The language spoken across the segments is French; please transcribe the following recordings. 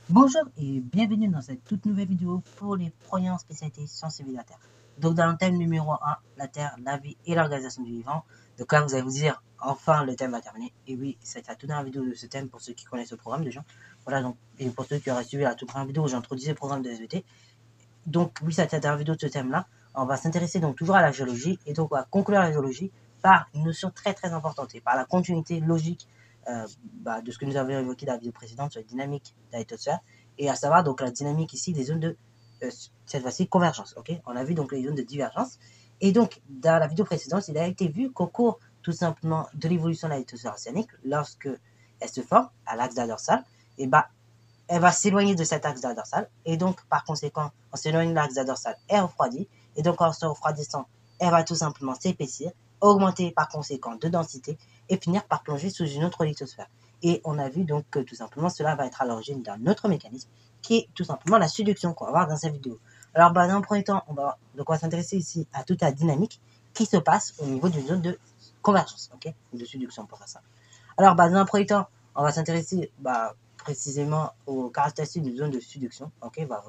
Bonjour et bienvenue dans cette toute nouvelle vidéo pour les premières spécialités sciences et vie de la Terre. Donc dans le thème numéro 1, la Terre, la vie et l'organisation du vivant. Donc là vous allez vous dire, enfin le thème va terminer. Et oui, c'est la toute dernière vidéo de ce thème pour ceux qui connaissent le programme déjà. Voilà donc, et pour ceux qui auraient suivi la toute première vidéo où j'introduisais le programme de SVT. Donc oui, c'est la dernière vidéo de ce thème là. On va s'intéresser donc toujours à la géologie et donc on va conclure la géologie par une notion très importante et par la continuité logique de ce que nous avions évoqué dans la vidéo précédente sur la dynamique de la lithosphère, et à savoir donc la dynamique ici des zones de cette fois-ci convergence. Ok, on a vu donc les zones de divergence, et donc dans la vidéo précédente, il a été vu qu'au cours tout simplement de l'évolution de la lithosphère océanique, lorsque elle se forme à l'axe de la dorsale, et elle va s'éloigner de cet axe de la dorsale, et donc par conséquent, en s'éloignant de l'axe de la dorsale, elle refroidit, et donc en se refroidissant, elle va tout simplement s'épaissir, augmenter par conséquent de densité, et finir par plonger sous une autre lithosphère. Et on a vu donc que tout simplement cela va être à l'origine d'un autre mécanisme, qui est tout simplement la subduction qu'on va voir dans cette vidéo. Alors dans un premier temps, on va s'intéresser ici à toute la dynamique qui se passe au niveau d'une zone de convergence, ok, ou de subduction pour faire ça. Alors dans un premier temps, on va s'intéresser précisément aux caractéristiques d'une zone de subduction, ok, voilà.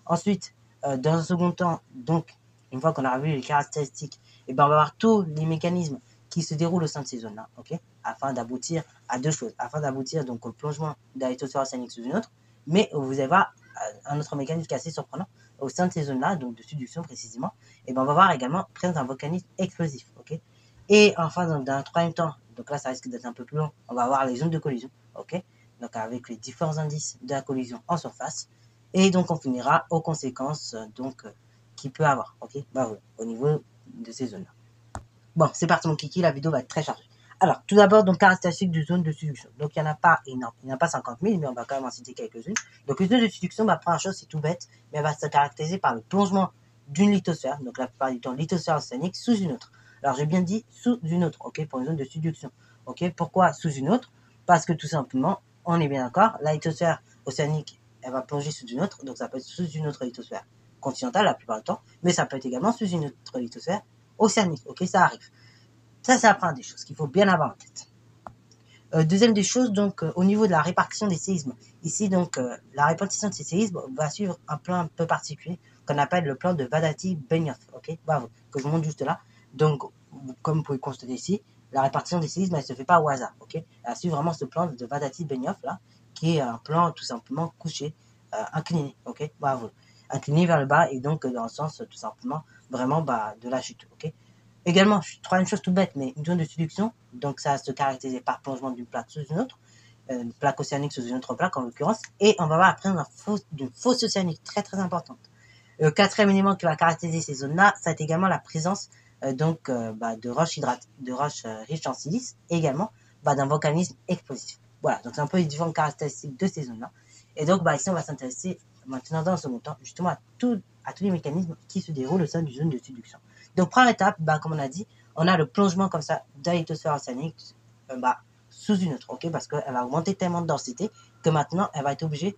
Ensuite, dans un second temps, donc, une fois qu'on a vu les caractéristiques, on va voir tous les mécanismes qui se déroulent au sein de ces zones-là, ok, afin d'aboutir à deux choses, afin d'aboutir donc au plongement d'un lithosphère océanique sous une autre, mais vous allez voir un autre mécanisme qui est assez surprenant au sein de ces zones-là, donc de subduction précisément, on va voir également présence d'un volcanisme explosif, ok. Et enfin, dans un troisième temps, donc là ça risque d'être un peu plus long, on va voir les zones de collision, ok, donc avec les différents indices de la collision en surface, et donc on finira aux conséquences qu'il peut avoir, ok, voilà, au niveau de ces zones-là. Bon, c'est parti mon kiki, la vidéo va être très chargée. Alors, tout d'abord, donc caractéristiques de zone de subduction. Donc il n'y en a pas énorme, il n'y en a pas 50 000, mais on va quand même en citer quelques-unes. Donc une zone de subduction, première chose, c'est tout bête, mais elle va se caractériser par le plongement d'une lithosphère, donc la plupart du temps lithosphère océanique, sous une autre. Alors j'ai bien dit sous une autre, ok, pour une zone de subduction. Ok, pourquoi sous une autre? Parce que tout simplement, on est bien d'accord, la lithosphère océanique, elle va plonger sous une autre, donc ça peut être sous une autre lithosphère continentale la plupart du temps, mais ça peut être également sous une autre lithosphère océanique, ok, ça arrive. Ça, c'est la première des choses qu'il faut bien avoir en tête. Deuxième des choses, donc, au niveau de la répartition des séismes, ici, donc, la répartition de ces séismes va suivre un plan un peu particulier qu'on appelle le plan de Vadati-Benioff, ok, bravo, que je vous montre juste là. Donc, comme vous pouvez constater ici, la répartition des séismes, elle ne se fait pas au hasard, ok. Elle suit vraiment ce plan de Vadati-Benioff, là, qui est un plan tout simplement couché, incliné, ok, bravo, incliné vers le bas, et donc dans le sens tout simplement vraiment de la chute, ok. Également, troisième chose toute bête, mais une zone de subduction, donc ça se caractérise par plongement d'une plaque sous une autre, une plaque océanique sous une autre plaque en l'occurrence, et on va voir après d'une fosse océanique très importante. Le quatrième élément qui va caractériser ces zones-là, c'est également la présence de roches riches en silice, et également d'un volcanisme explosif. Voilà, donc c'est un peu les différentes caractéristiques de ces zones-là. Et donc ici, on va s'intéresser maintenant dans un second temps justement à tous les mécanismes qui se déroulent au sein d'une zone de subduction. Donc première étape, comme on a dit, on a le plongement comme ça de la lithosphère océanique sous une autre, ok, parce qu'elle va augmenter tellement de densité que maintenant elle va être obligée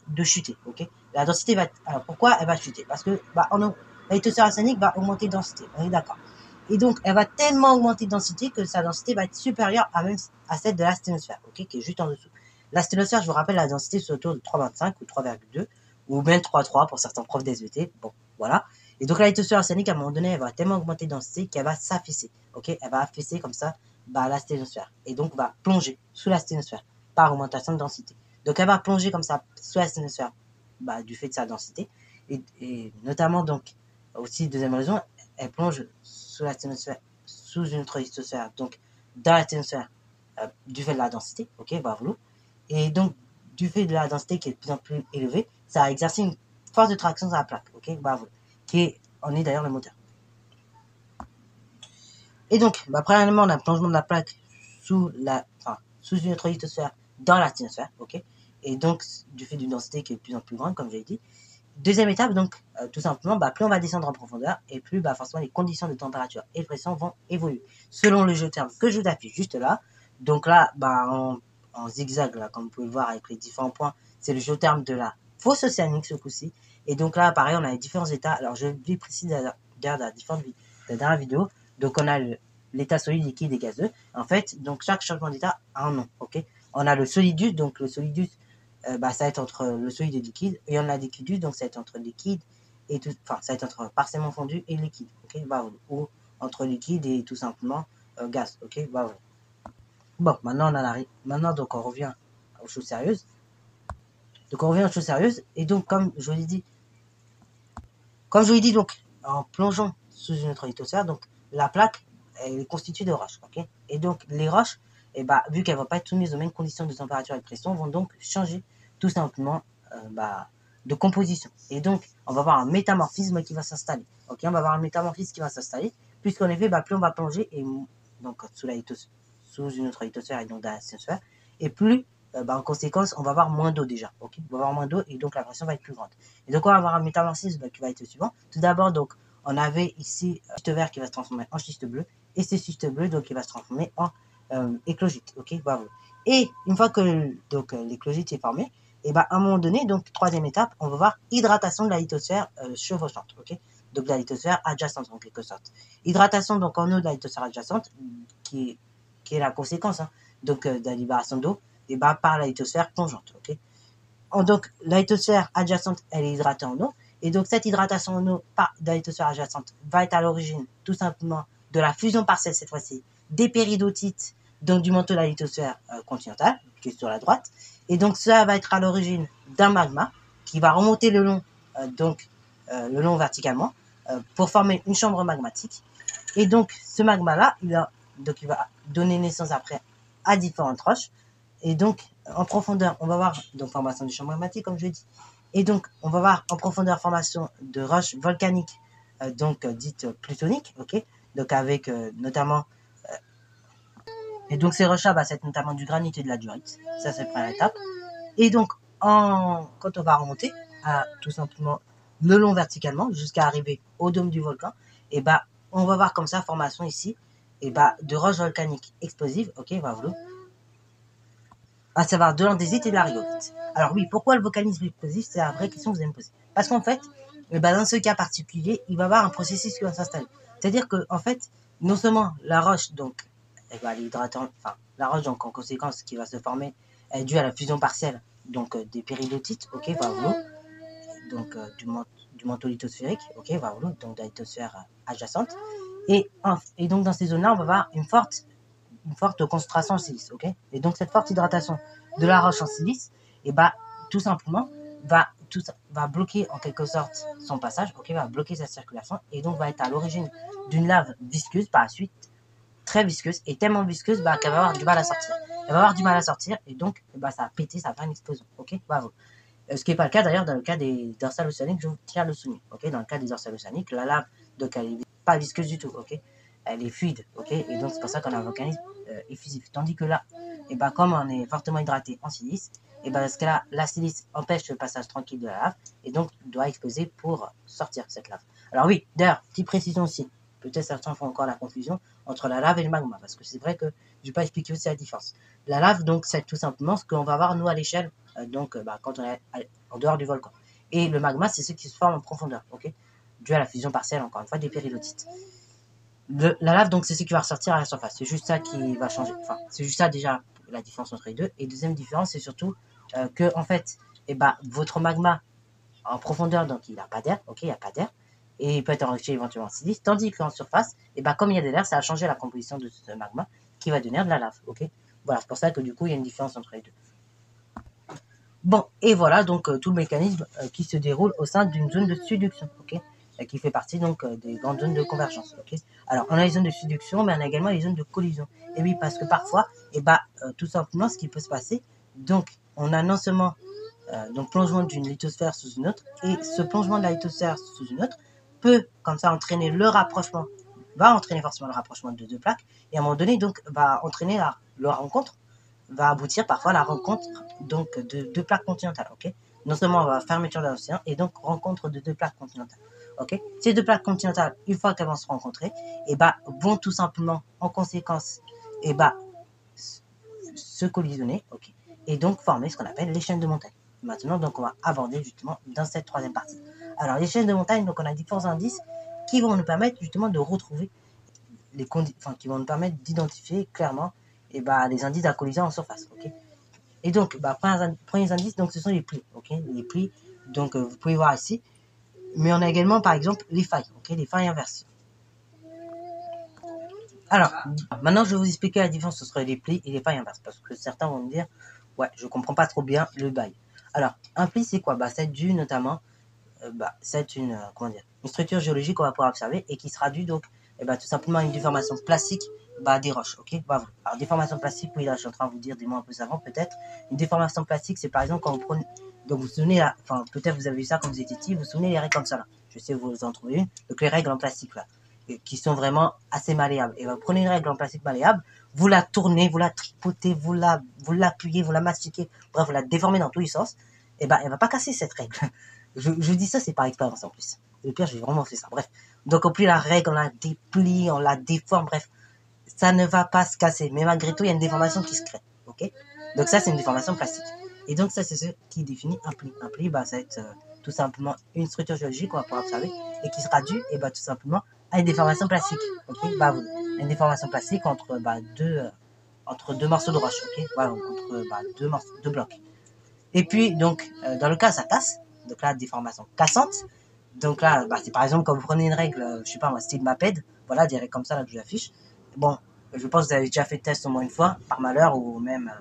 de chuter, ok. La densité va être... Alors pourquoi elle va chuter? Parce que la lithosphère océanique va augmenter de densité, on est d'accord. Et donc elle va tellement augmenter de densité que sa densité va être supérieure à celle de la sténosphère, ok, qui est juste en dessous. La sténosphère, je vous rappelle, la densité c'est autour de 3,25 ou 3,2 ou même 3,3 pour certains profs d'SVT. Bon, voilà. Et donc la lithosphère océanique, à un moment donné, elle va tellement augmenter de densité qu'elle va s'affaisser, ok. Elle va affaisser comme ça la sténosphère, et donc va plonger sous la sténosphère par augmentation de densité. Donc elle va plonger comme ça sous la sténosphère du fait de sa densité, et notamment donc aussi deuxième raison, elle plonge sous la sténosphère, sous une autre lithosphère, donc dans la sténosphère du fait de la densité, ok, bravo. Et donc du fait de la densité qui est de plus en plus élevée, ça a exercé une force de traction sur la plaque, ok, bravo, en est d'ailleurs le moteur. Et donc, premièrement, on a le plongement de la plaque sous une autre lithosphère dans la sténosphère, ok. Et donc, du fait d'une densité qui est de plus en plus grande, comme j'ai dit. Deuxième étape, donc, tout simplement, plus on va descendre en profondeur, et plus, forcément, les conditions de température et de pression vont évoluer. Selon le géotherme que je vous affiche juste là, donc là, en zigzag, là, comme vous pouvez le voir avec les différents points, c'est le géotherme de la fosse océanique, ce coup-ci. Et donc là, pareil, on a les différents états. Alors, je vais préciser dans la dernière vidéo. Donc, on a l'état solide, liquide et gazeux. En fait, donc, chaque changement d'état a un nom, ok. On a le solidus, donc le solidus, bah, ça va être entre le solide et le liquide. Et on a des liquidus, donc ça va être entre liquide et tout, enfin, ça va être entre partiellement fondu et liquide, ok, bah, ou entre liquide et tout simplement gaz, ok, bah, voilà. Bon, maintenant on en arrive, maintenant donc on revient aux choses sérieuses. Donc on revient aux choses sérieuses, et donc comme je vous l'ai dit, donc en plongeant sous une autre lithosphère, donc la plaque elle est constituée de roches, ok, et donc les roches, et bah, vu qu'elles ne vont pas être soumises aux mêmes conditions de température et de pression, vont donc changer tout simplement bah, de composition. Et donc, on va avoir un métamorphisme qui va s'installer. Ok, on va avoir un métamorphisme qui va s'installer, puisqu'en effet, bah, plus on va plonger, et donc sous une autre lithosphère et donc dans la sphère, et plus, bah, en conséquence, on va avoir moins d'eau déjà. Ok, on va avoir moins d'eau et donc la pression va être plus grande. Et donc, on va avoir un métamorphisme qui va être le suivant. Tout d'abord, donc, on avait ici un schiste vert qui va se transformer en schiste bleu, et ce schiste bleu, donc, il va se transformer en éclogite. Ok, bravo. Et une fois que donc l'éclogite est formée, et bah, à un moment donné, donc troisième étape, on va voir hydratation de la lithosphère chevauchante, ok, donc de la lithosphère adjacente en quelque sorte. Hydratation donc en eau de la lithosphère adjacente, qui est la conséquence donc de la libération d'eau, et bah, par la lithosphère plongeante, ok. Donc la lithosphère adjacente, elle est hydratée en eau, et donc cette hydratation en eau de la lithosphère adjacente va être à l'origine tout simplement de la fusion partielle cette fois-ci des péridotites, donc du manteau de la lithosphère continentale, qui est sur la droite. Et donc ça va être à l'origine d'un magma qui va remonter le long, le long verticalement, pour former une chambre magmatique. Et donc ce magma-là, il va donner naissance après à différentes roches. Et donc en profondeur, on va voir donc formation de chambre magmatique, comme je l'ai dit. Et donc on va voir en profondeur formation de roches volcaniques, dites plutoniques, ok, donc avec notamment et donc ces roches-là, bah, c'est notamment du granit et de la diorite. Ça, c'est la première étape. Et donc, quand on va remonter, tout simplement le long verticalement, jusqu'à arriver au dôme du volcan, et bah, on va voir comme ça, formation ici, et bah, de roches volcaniques explosives, ok, voilà, à savoir de l'andésite et de la rhyolite. Alors oui, pourquoi le volcanisme explosif? C'est la vraie question que vous allez me poser. Parce qu'en fait, et bah, dans ce cas particulier, il va y avoir un processus qui va s'installer. C'est-à-dire que, en fait, non seulement la roche, donc, la roche, donc, en conséquence, qui va se former, est due à la fusion partielle, donc, des péridotites, ok, voilà, donc, du manteau lithosphérique, ok, voilà, donc, de la lithosphère adjacente. Et donc, dans ces zones-là, on va avoir une forte concentration en silice, ok. Et donc, cette forte hydratation de la roche en silice, et bah, tout simplement, va bloquer en quelque sorte son passage, ok, va bloquer sa circulation, et donc va être à l'origine d'une lave visqueuse par la suite, très visqueuse, et tellement visqueuse bah, qu'elle va avoir du mal à sortir. Elle va avoir du mal à sortir, et donc bah, ça va péter, ça va faire une explosion, ok, bravo. Ce qui n'est pas le cas d'ailleurs dans le cas des dorsales océaniques, je vous tiens à le souligner, ok. Dans le cas des dorsales océaniques, la lave, donc elle n'est pas visqueuse du tout, ok. Elle est fluide, ok, et donc c'est pour ça qu'on a un volcanisme effusif. Tandis que là, et bah, comme on est fortement hydraté en silice, et bah, parce que là, la silice empêche le passage tranquille de la lave, et donc doit exploser pour sortir cette lave. Alors oui, d'ailleurs, petite précision aussi, peut-être certains font encore la confusion entre la lave et le magma, parce que c'est vrai que je vais pas expliquer aussi la différence. La lave, donc, c'est tout simplement ce qu'on va voir, nous, à l'échelle, quand on est en dehors du volcan. Et le magma, c'est ce qui se forme en profondeur, ok, dû à la fusion partielle, encore une fois, des péridotites. La lave, donc, c'est ce qui va ressortir à la surface. C'est juste ça qui va changer. Enfin, c'est juste ça, déjà, la différence entre les deux. Et deuxième différence, c'est surtout que, en fait, votre magma en profondeur, donc, il n'a pas d'air, ok, il n'y a pas d'air. Et il peut être enrichi éventuellement en silice. Tandis qu'en surface, comme il y a de l'air, ça a changé la composition de ce magma qui va devenir de la lave, ok. Voilà, c'est pour ça que, du coup, il y a une différence entre les deux. Bon, et voilà donc tout le mécanisme qui se déroule au sein d'une zone de subduction, ok, qui fait partie donc des grandes zones de convergence, ok. Alors, on a les zones de subduction, mais on a également les zones de collision. Et oui, parce que parfois, tout simplement, ce qui peut se passer, donc, on a non seulement donc plongement d'une lithosphère sous une autre, et ce plongement de la lithosphère sous une autre peut, comme ça, entraîner le rapprochement, va entraîner forcément le rapprochement de deux plaques, et à un moment donné, donc, va entraîner leur rencontre, va aboutir parfois à la rencontre donc de deux plaques continentales, ok. Non seulement on va fermeture de l'océan et donc rencontre de deux plaques continentales, ok. Ces deux plaques continentales, une fois qu'elles vont se rencontrer, vont tout simplement en conséquence, se collisionner, ok, et donc former ce qu'on appelle les chaînes de montagne. Maintenant, donc on va aborder justement dans cette troisième partie. Alors les chaînes de montagne, donc on a différents indices qui vont nous permettre justement de retrouver qui vont nous permettre d'identifier clairement les indices de la collision en surface, ok. Et donc, premiers indices, donc ce sont les plis, ok, les plis. Donc, vous pouvez voir ici. Mais on a également, par exemple, les failles, ok, les failles inverses. Alors, maintenant, je vais vous expliquer la différence entre les plis et les failles inverses, parce que certains vont me dire, ouais, je comprends pas trop bien le bail. Alors, un pli, c'est quoi? C'est dû notamment, c'est une, une structure géologique qu'on va pouvoir observer et qui sera due donc, tout simplement à une déformation plastique des roches, ok? Alors, déformation plastique, oui, là, je suis en train de vous dire des mots un peu savants, peut-être. Une déformation plastique, c'est par exemple quand vous prenez, donc vous vous souvenez, là, enfin, peut-être vous avez vu ça quand vous étiez petit, vous vous souvenez les règles comme ça, là. Je sais, vous en trouvez une. Donc, les règles en plastique, là, qui sont vraiment assez malléables. Et vous prenez une règle en plastique malléable, vous la tournez, vous la tripotez, vous l'appuyez, vous la mastiquez, bref, vous la déformez dans tous les sens, et elle va pas casser cette règle. Je dis ça, c'est par expérience en plus. Et le pire, j'ai vraiment fait ça. Bref. Donc, on plie la règle, on la déplie, on la déforme, bref. Ça ne va pas se casser. Mais malgré tout, il y a une déformation qui se crée. Ok? Donc, ça, c'est une déformation plastique. Et donc, ça, c'est ce qui définit un pli. Un pli, ça va être tout simplement une structure géologique qu'on va pouvoir observer et qui sera due, tout simplement, à une déformation plastique. Ok? Une déformation plastique entre, deux morceaux de roche. Ok? Voilà, entre deux blocs. Et puis, donc, dans le cas, ça casse. Donc là, déformation cassante. Donc là, c'est par exemple quand vous prenez une règle, je sais pas moi, style MAPED, voilà, des règles comme ça là que je vous affiche. Bon, je pense que vous avez déjà fait le test au moins une fois, par malheur, ou même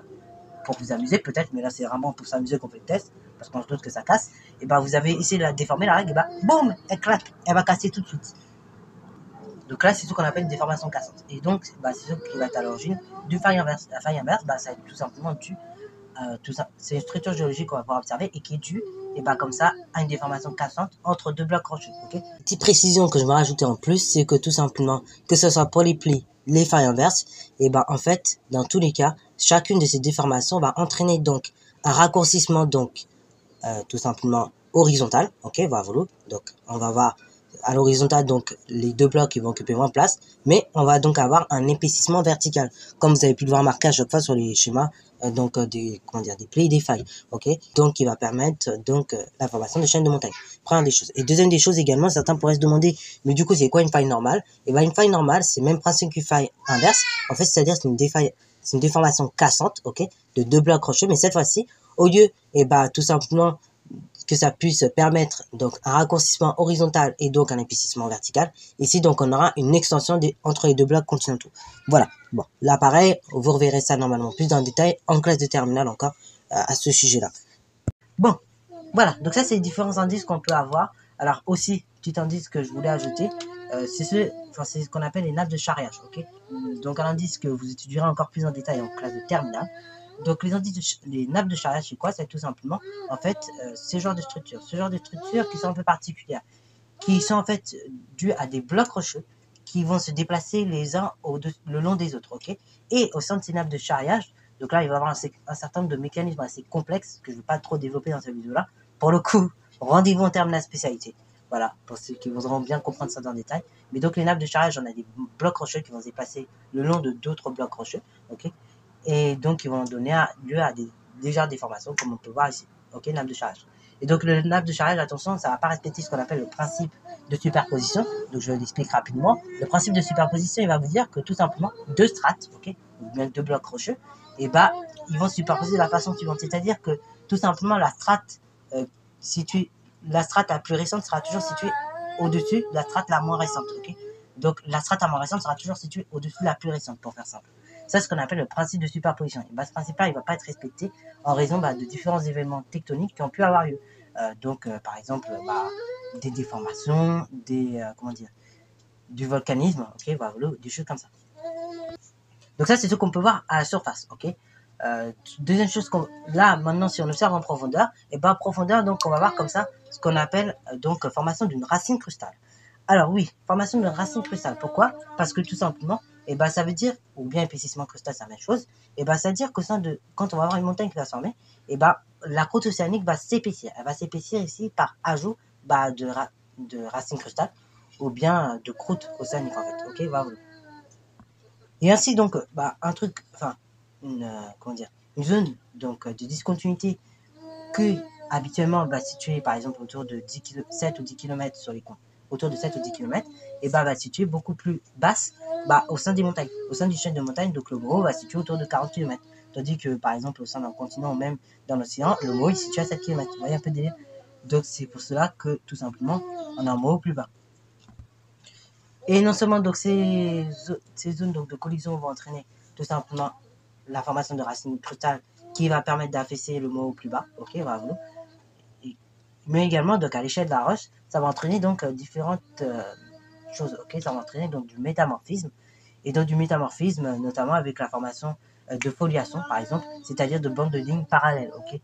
pour vous amuser peut-être, mais là c'est vraiment pour s'amuser qu'on fait le test, parce qu'on se doute que ça casse. Et vous avez essayé de la déformer la règle, et boum, elle claque, elle va casser tout de suite. Donc là, c'est ce qu'on appelle une déformation cassante. Et donc, c'est ce qui va être à l'origine du faille inverse. La faille inverse, ça va être tout simplement dû tout ça, c'est une structure géologique qu'on va pouvoir observer et qui est due, comme ça, à une déformation cassante entre deux blocs rocheux. Okay, petite précision que je vais rajouter en plus, c'est que tout simplement, que ce soit pour les plis, les failles inverses, en fait, dans tous les cas, chacune de ces déformations va entraîner donc un raccourcissement donc tout simplement horizontal. Ok, voilà. Donc, on va voir à l'horizontale, donc les deux blocs qui vont occuper moins de place, mais on va donc avoir un épaississement vertical, comme vous avez pu le voir marqué à chaque fois sur les schémas, des plis et des failles, ok, donc qui va permettre donc la formation de chaînes de montagne. Première des choses. Et deuxième des choses également, certains pourraient se demander, mais du coup c'est quoi une faille normale? Et une faille normale, c'est le même principe qu'une faille inverse, en fait, c'est-à-dire c'est une déformation cassante, ok, de deux blocs rocheux, mais cette fois-ci, au lieu, tout simplement que ça puisse permettre donc un raccourcissement horizontal et donc un épaississement vertical. Ici, donc, on aura une extension entre les deux blocs continentaux. Voilà. Bon, là, pareil, vous reverrez ça normalement plus dans le détail en classe de terminale encore à ce sujet-là. Bon, voilà. Donc ça, c'est les différents indices qu'on peut avoir. Alors aussi, petit indice que je voulais ajouter, c'est ce qu'on appelle les nappes de charriage. Ok. Donc un indice que vous étudierez encore plus en détail en classe de terminale. Donc les nappes de charriage, c'est quoi? C'est tout simplement, en fait, ce genre de structures qui sont un peu particulières, qui sont en fait dues à des blocs rocheux qui vont se déplacer les uns le long des autres, ok? Et au sein de ces nappes de charriage, donc là, il va y avoir un certain nombre de mécanismes assez complexes que je ne vais pas trop développer dans cette vidéo-là. Pour le coup, rendez-vous en termes de la spécialité. Voilà, pour ceux qui voudront bien comprendre ça dans le détail. Mais donc, les nappes de charriage, on a des blocs rocheux qui vont se déplacer le long de d'autres blocs rocheux, ok? Et donc ils vont donner lieu à des légères déformations, comme on peut voir ici. Ok, nappe de charriage. Et donc le nappe de charriage, attention, ça ne va pas respecter ce qu'on appelle le principe de superposition. Donc je l'explique rapidement. Le principe de superposition, il va vous dire que tout simplement deux strates, ok, ou bien deux blocs rocheux, ils vont se superposer de la façon suivante. C'est-à-dire que tout simplement la strate la plus récente sera toujours située au-dessus de la strate la moins récente. Ok, donc la strate la moins récente sera toujours située au-dessus de la plus récente, pour faire simple. Ça, c'est ce qu'on appelle le principe de superposition. Et ce principe-là, il ne va pas être respecté en raison de différents événements tectoniques qui ont pu avoir lieu. Par exemple, des déformations, du volcanisme, ok, des choses comme ça. Donc ça, c'est ce qu'on peut voir à la surface, ok. Deuxième chose, là, maintenant, si on observe en profondeur, en profondeur, donc, on va voir comme ça ce qu'on appelle formation d'une racine crustale. Alors oui, formation d'une racine crustale. Pourquoi? Parce que tout simplement, ça veut dire, ou bien épaississement crustal, c'est la même chose, ça veut dire qu'au sein de, quand on va avoir une montagne qui va se former, la croûte océanique va s'épaissir. Elle va s'épaissir ici par ajout de racines crustales, ou bien de croûte océanique en fait. Ok, voilà. Et ainsi donc, une zone donc de discontinuité que habituellement va situer par exemple autour de 7 ou 10 km sur les coins, autour de 7 ou 10 km, va se situer beaucoup plus basse au sein des montagnes, au sein du chaîne de montagne. Donc le gros va se situer autour de 40 km, tandis que par exemple au sein d'un continent ou même dans l'océan, le mot est situé à 7 km. Vous voyez un peu des... Donc c'est pour cela que tout simplement on a un mot plus bas. Et non seulement donc ces zones donc, de collision vont entraîner tout simplement la formation de racines crustales qui va permettre d'affaisser le mot plus bas, ok, bravo. Mais également donc à l'échelle de la roche, ça va entraîner donc différentes choses, ok, ça va entraîner donc du métamorphisme, et donc du métamorphisme notamment avec la formation de foliation par exemple, c'est-à-dire de bandes de lignes parallèles, ok.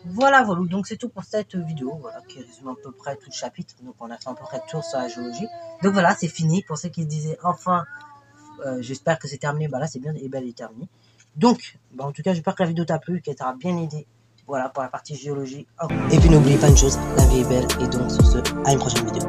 Voilà, donc c'est tout pour cette vidéo, voilà, qui résume à peu près tout le chapitre. Donc on a fait à peu près le tour sur la géologie. Donc voilà, c'est fini. Pour ceux qui se disaient enfin, j'espère que c'est terminé, bah là c'est bien et bel et terminé. Donc, bah en tout cas, j'espère que la vidéo t'a plu, qu'elle t'aura bien aidé. Voilà pour la partie géologie. Et puis n'oubliez pas une chose, la vie est belle, et donc sur ce, à une prochaine vidéo.